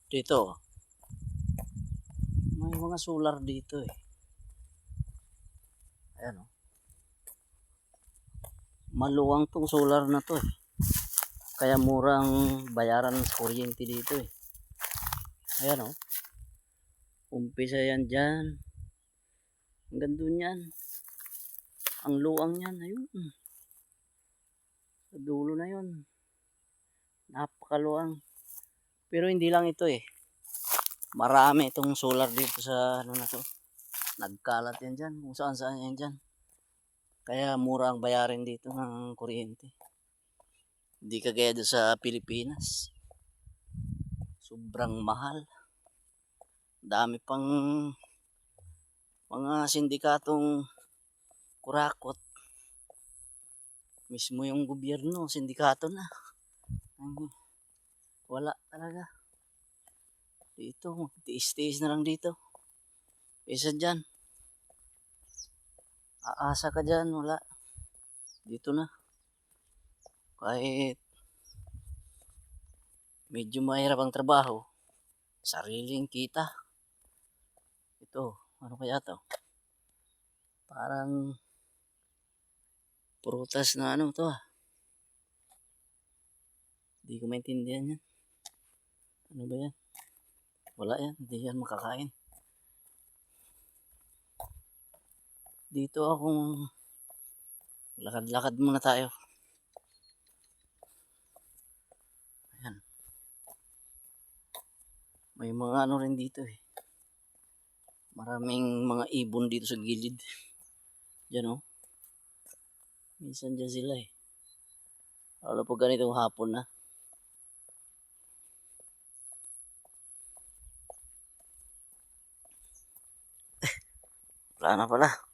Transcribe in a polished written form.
Dito, may mga solar dito eh. Ayan o. Maluwang tong solar na to eh. Kaya murang bayaran sa kuryente dito eh. Ayan o. Umpisa yan dyan. Hanggang dun yan. Ang luwang yan. Ayun. Sa dulo na yun. Napakaluwang. Pero hindi lang ito eh. Marami itong solar dito sa ano na to. Nagkalat yan dyan. Kung saan saan yan dyan. Kaya mura ang bayarin dito ng kuryente. Hindi kagaya doon sa Pilipinas. Sobrang mahal. Dami pang mga sindikatong kurakot. Mismo yung gobyerno, sindikato na. Wala talaga. Dito, tiis-tiis na lang dito. Isa dyan. Aasa ka dyan, wala. Dito na. Kahit medyo mahirap ang trabaho, sariling kita. Ito, ano kaya to? Parang prutas na ano to ah. Hindi ko maintindihan yan. Ano ba yan? Wala yan, hindi yan makakain. Dito akong lakad-lakad muna tayo. Ayan. May mga ano rin dito eh. Maraming mga ibon dito sa gilid. Diyan oh. Minsan dyan sila eh. Lalo po ganitong hapon na. Wala na pala.